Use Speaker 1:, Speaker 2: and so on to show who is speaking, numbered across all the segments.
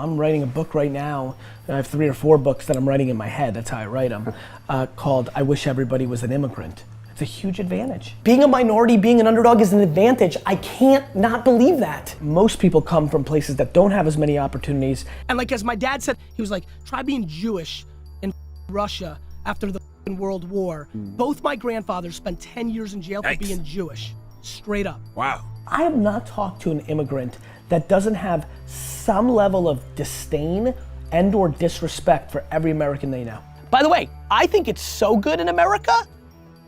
Speaker 1: I'm writing a book right now. I have 3 or 4 books that I'm writing in my head, that's how I write them, called I Wish Everybody Was an Immigrant. It's a huge advantage. Being a minority, being an underdog is an advantage. I can't not believe that. Most people come from places that don't have as many opportunities. And like as my dad said, he was like, try being Jewish in Russia after the World War. Both my grandfathers spent 10 years in jail for being Jewish, straight up.
Speaker 2: Wow.
Speaker 1: I have not talked to an immigrant that doesn't have some level of disdain and or disrespect for every American they know. By the way, I think it's so good in America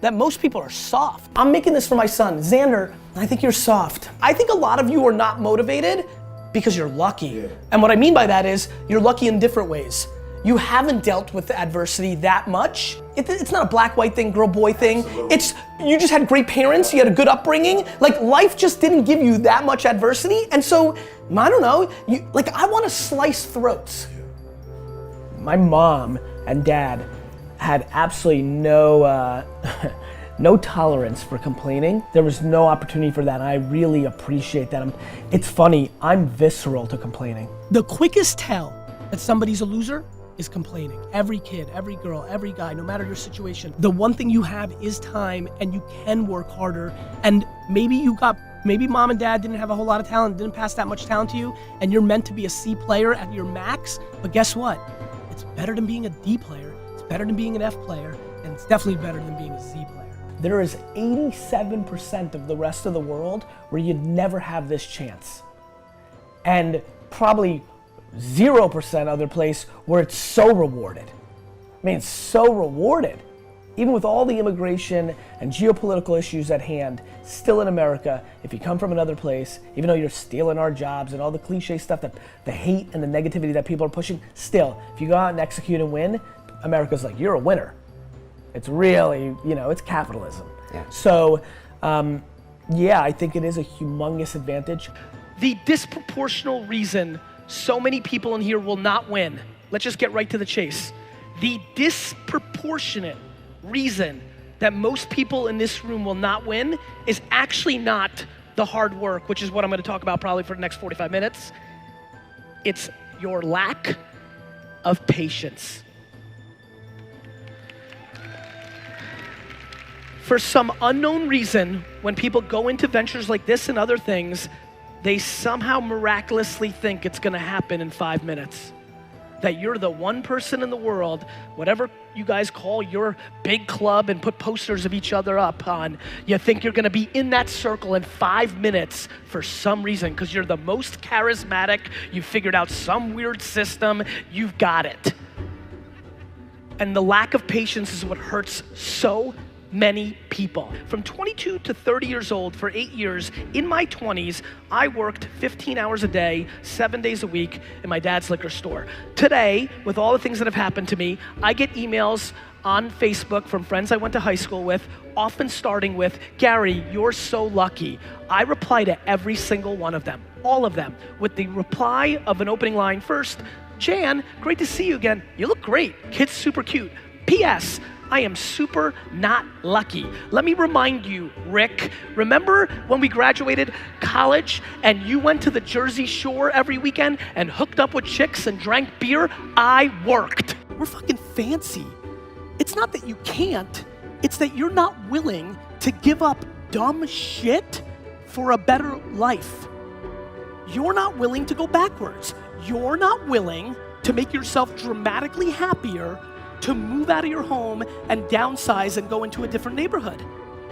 Speaker 1: that most people are soft. I'm making this for my son, Xander, I think you're soft. I think a lot of you are not motivated because you're lucky. Yeah. And what I mean by that is, you're lucky in different ways. You haven't dealt with adversity that much. It's not a black-white thing, girl-boy thing.
Speaker 2: Absolutely.
Speaker 1: It's, you just had great parents, you had a good upbringing. Like life just didn't give you that much adversity. And so, I don't know, I wanna slice throats. My mom and dad had absolutely no, no tolerance for complaining. There was no opportunity for that, and I really appreciate that. It's funny, I'm visceral to complaining. The quickest tell that somebody's a loser is complaining. Every kid, every girl, every guy, no matter your situation, the one thing you have is time, and you can work harder. And maybe mom and dad didn't have a whole lot of talent, didn't pass that much talent to you, and you're meant to be a C player at your max, but guess what? It's better than being a D player, it's better than being an F player, and it's definitely better than being a Z player. There is 87% of the rest of the world where you'd never have this chance. And probably 0% other place where it's so rewarded. I mean, it's so rewarded. Even with all the immigration and geopolitical issues at hand, still in America, if you come from another place, even though you're stealing our jobs and all the cliche stuff, that the hate and the negativity that people are pushing, still, if you go out and execute and win, America's like, you're a winner. It's really, it's capitalism.
Speaker 2: Yeah.
Speaker 1: So, yeah, I think it is a humongous advantage. The disproportional reason so many people in here will not win, let's just get right to the chase. The disproportionate reason that most people in this room will not win is actually not the hard work, which is what I'm gonna talk about probably for the next 45 minutes. It's your lack of patience. For some unknown reason, when people go into ventures like this and other things, they somehow miraculously think it's gonna happen in 5 minutes. That you're the one person in the world, whatever you guys call your big club and put posters of each other up on, you think you're gonna be in that circle in 5 minutes for some reason, because you're the most charismatic, you figured out some weird system, you've got it. And the lack of patience is what hurts so many people. From 22 to 30 years old for 8 years, in my 20s, I worked 15 hours a day, 7 days a week in my dad's liquor store. Today, with all the things that have happened to me, I get emails on Facebook from friends I went to high school with, often starting with, Gary, you're so lucky. I reply to every single one of them, all of them, with the reply of an opening line first, Jan, great to see you again. You look great, kid's super cute. P.S. I am super not lucky. Let me remind you, Rick, remember when we graduated college and you went to the Jersey Shore every weekend and hooked up with chicks and drank beer? I worked. We're fucking fancy. It's not that you can't, it's that you're not willing to give up dumb shit for a better life. You're not willing to go backwards. You're not willing to make yourself dramatically happier to move out of your home and downsize and go into a different neighborhood.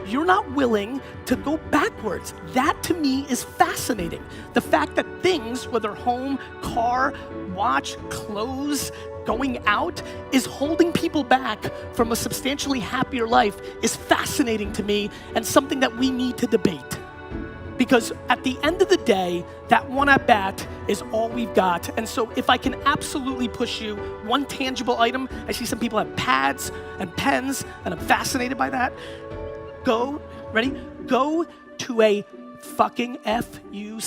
Speaker 1: You're not willing to go backwards. That to me is fascinating. The fact that things, whether home, car, watch, clothes, going out, is holding people back from a substantially happier life is fascinating to me, and something that we need to debate. Because at the end of the day, that one at bat is all we've got. And so if I can absolutely push you one tangible item, I see some people have pads and pens, and I'm fascinated by that. Go, ready? Go to a fucking F-U-C-K-I-N-G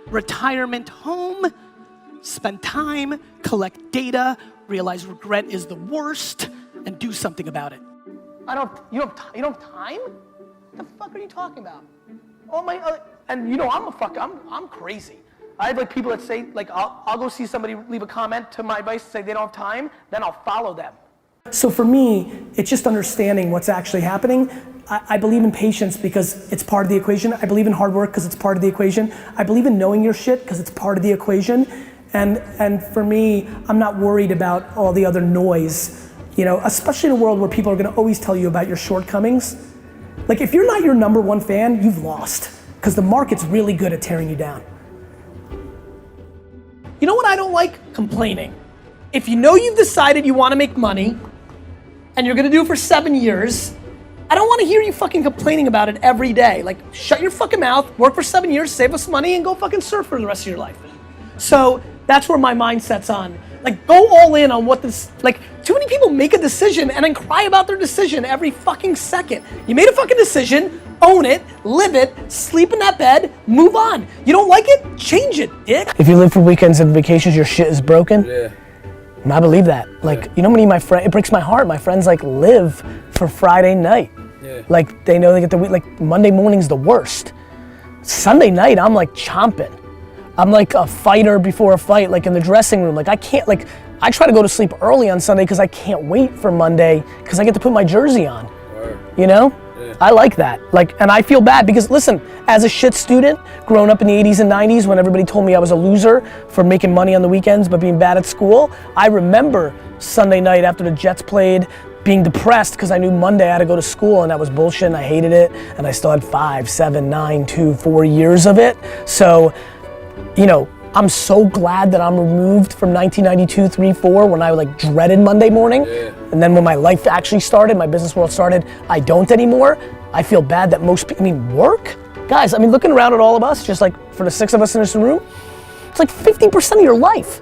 Speaker 1: retirement home, spend time, collect data, realize regret is the worst, and do something about it. You don't have time? What the fuck are you talking about? All my other, and I'm crazy. I have like people that say, like, I'll go see somebody leave a comment to my advice, say they don't have time, then I'll follow them. So for me, it's just understanding what's actually happening. I believe in patience because it's part of the equation. I believe in hard work because it's part of the equation. I believe in knowing your shit because it's part of the equation. And for me, I'm not worried about all the other noise, you know, especially in a world where people are gonna always tell you about your shortcomings. Like if you're not your number one fan, you've lost because the market's really good at tearing you down. You know what I don't like? Complaining. If you know you've decided you wanna make money and you're gonna do it for 7 years, I don't wanna hear you fucking complaining about it every day. Like, shut your fucking mouth, work for 7 years, save us money, and go fucking surf for the rest of your life. So that's where my mindset's on. Like, go all in on what this, like, too many people make a decision and then cry about their decision every fucking second. You made a fucking decision, own it, live it, sleep in that bed, move on. You don't like it? Change it, dick. If you live for weekends and vacations, your shit is broken.
Speaker 2: Yeah.
Speaker 1: I believe that. Like, you know how many of my friends, it breaks my heart, my friends like live for Friday night.
Speaker 2: Yeah.
Speaker 1: Like, they know they get the week, like Monday morning's the worst. Sunday night, I'm like chomping. I'm like a fighter before a fight, like in the dressing room. Like I can't, like, I try to go to sleep early on Sunday because I can't wait for Monday because I get to put my jersey on, you know? Yeah. I like that. Like, and I feel bad because listen, as a shit student, growing up in the 80s and 90s when everybody told me I was a loser for making money on the weekends but being bad at school, I remember Sunday night after the Jets played being depressed because I knew Monday I had to go to school and that was bullshit and I hated it and I still had 5, 7, 9, 2, 4 years of it. So, you know, I'm so glad that I'm removed from 1992, 3, 4 when I like dreaded Monday morning. Yeah. And then when my life actually started, my business world started, I don't anymore. I feel bad that most people, I mean, work? Guys, I mean, looking around at all of us, just like for the 6 of us in this room, it's like 50% of your life.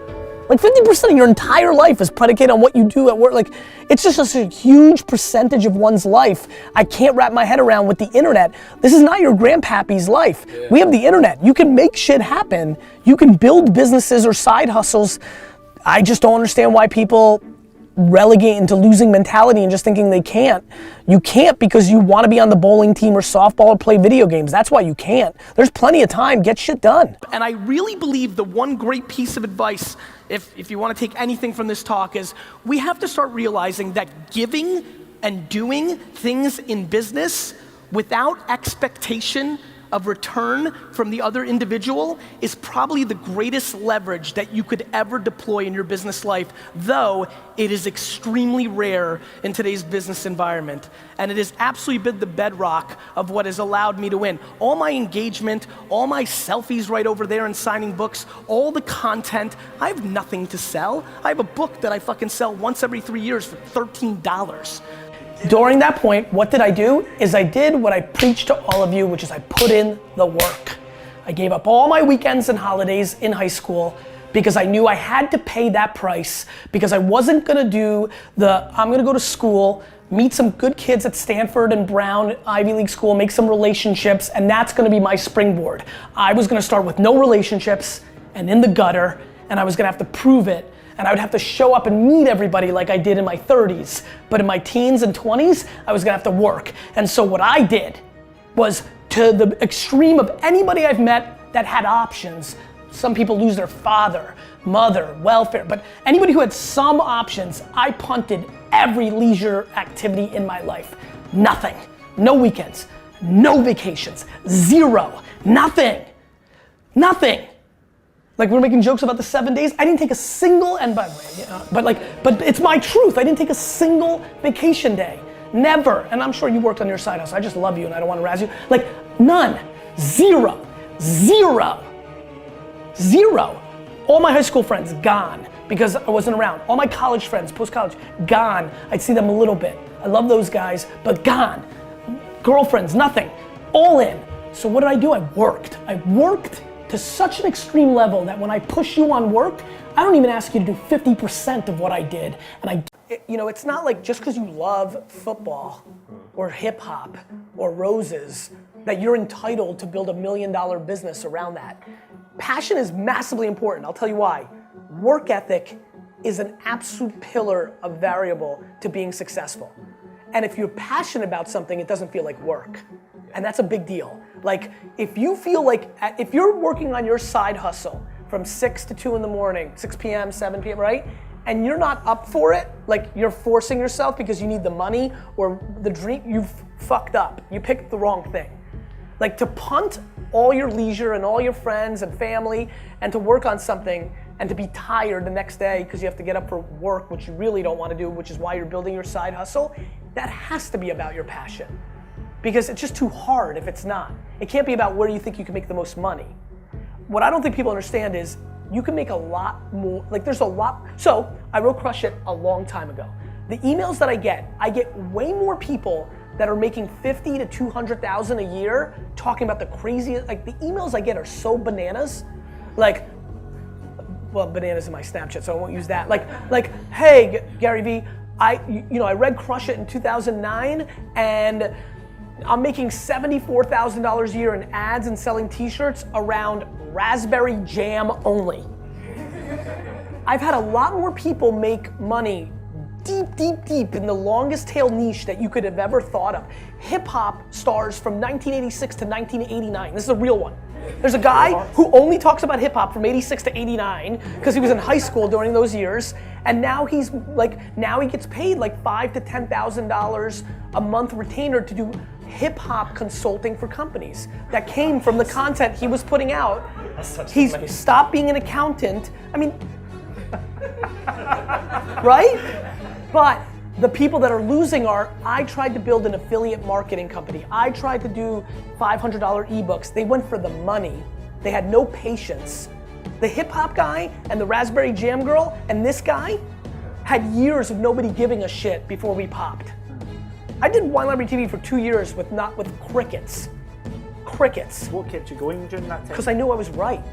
Speaker 1: Like 50% of your entire life is predicated on what you do at work. Like, it's just a huge percentage of one's life. I can't wrap my head around with the internet. This is not your grandpappy's life. Yeah. We have the internet. You can make shit happen. You can build businesses or side hustles. I just don't understand why people relegate into losing mentality and just thinking they can't. You can't because you want to be on the bowling team or softball or play video games. That's why you can't. There's plenty of time, get shit done. And I really believe the one great piece of advice, if you want to take anything from this talk, is we have to start realizing that giving and doing things in business without expectation of return from the other individual is probably the greatest leverage that you could ever deploy in your business life, though it is extremely rare in today's business environment. And it has absolutely been the bedrock of what has allowed me to win. All my engagement, all my selfies right over there and signing books, all the content, I have nothing to sell. I have a book that I fucking sell once every 3 years for $13. During that point, what did I do? Is I did what I preached to all of you, which is I put in the work. I gave up all my weekends and holidays in high school because I knew I had to pay that price because I wasn't gonna do I'm gonna go to school, meet some good kids at Stanford and Brown, Ivy League school, make some relationships, and that's gonna be my springboard. I was gonna start with no relationships and in the gutter, and I was gonna have to prove it. And I would have to show up and meet everybody like I did in my 30s. But in my teens and 20s, I was gonna have to work. And so what I did was to the extreme of anybody I've met that had options. Some people lose their father, mother, welfare, but anybody who had some options, I punted every leisure activity in my life. Nothing, no weekends, no vacations, zero, nothing. Like we're making jokes about the 7 days. I didn't take a single, and by the way, but it's my truth. I didn't take a single vacation day, never. And I'm sure you worked on your side hustle. I just love you and I don't want to razz you. Like none, zero. All my high school friends gone because I wasn't around. All my college friends, post-college, gone. I'd see them a little bit. I love those guys, but gone. Girlfriends, nothing, all in. So what did I do? I worked to such an extreme level that when I push you on work, I don't even ask you to do 50% of what I did. And it's not like just because you love football or hip hop or roses that you're entitled to build $1 million business around that. Passion is massively important. I'll tell you why. Work ethic is an absolute pillar of variable to being successful. And if you're passionate about something, it doesn't feel like work. And that's a big deal. Like, if you feel like, if you're working on your side hustle from 6 to 2 in the morning, 6 p.m., 7 p.m., right? And you're not up for it, like you're forcing yourself because you need the money or the dream, you've fucked up. You picked the wrong thing. Like, to punt all your leisure and all your friends and family and to work on something and to be tired the next day because you have to get up for work, which you really don't want to do, which is why you're building your side hustle, that has to be about your passion. Because it's just too hard if it's not. It can't be about where you think you can make the most money. What I don't think people understand is you can make a lot more, like there's a lot. So I wrote Crush It a long time ago. The emails that I get way more people that are making 50 to 200,000 a year talking about the craziest, like the emails I get are so bananas. Like, well, bananas in my Snapchat, so I won't use that. Like, hey, Gary Vee, I read Crush It in 2009 and I'm making $74,000 a year in ads and selling t-shirts around raspberry jam only. I've had a lot more people make money deep in the longest tail niche that you could have ever thought of. Hip hop stars from 1986 to 1989. This is a real one. There's a guy who only talks about hip hop from 86 to 89 because he was in high school during those years, and now he gets paid like $5,000 to $10,000 a month retainer to do hip hop consulting for companies that came from the content he was putting out. He's stopped being an accountant. I mean, right? But the people that are losing are, I tried to build an affiliate marketing company. I tried to do $500 ebooks. They went for the money. They had no patience. The hip hop guy and the raspberry jam girl and this guy had years of nobody giving a shit before we popped. I did Wine Library TV for 2 years with crickets. Crickets.
Speaker 2: What kept you going during that time?
Speaker 1: Because I knew I was right.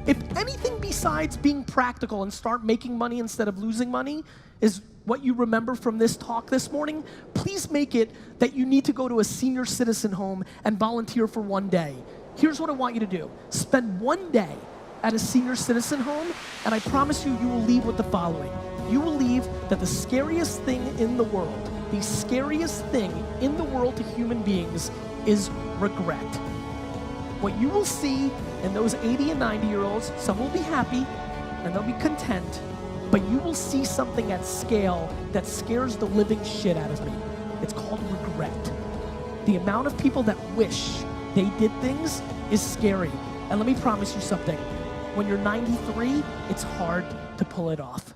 Speaker 3: If anything besides being practical and start making money instead of losing money is what you remember from this talk this morning, please make it that you need to go to a senior citizen home and volunteer for 1 day. Here's what I want you to do. Spend 1 day at a senior citizen home, and I promise you, you will leave with the following. You will leave that the scariest thing in the world, the scariest thing in the world to human beings is regret. What you will see in those 80 and 90-year-olds, some will be happy and they'll be content, but you will see something at scale that scares the living shit out of me. It's called regret. The amount of people that wish they did things is scary. And let me promise you something. When you're 93, it's hard to pull it off.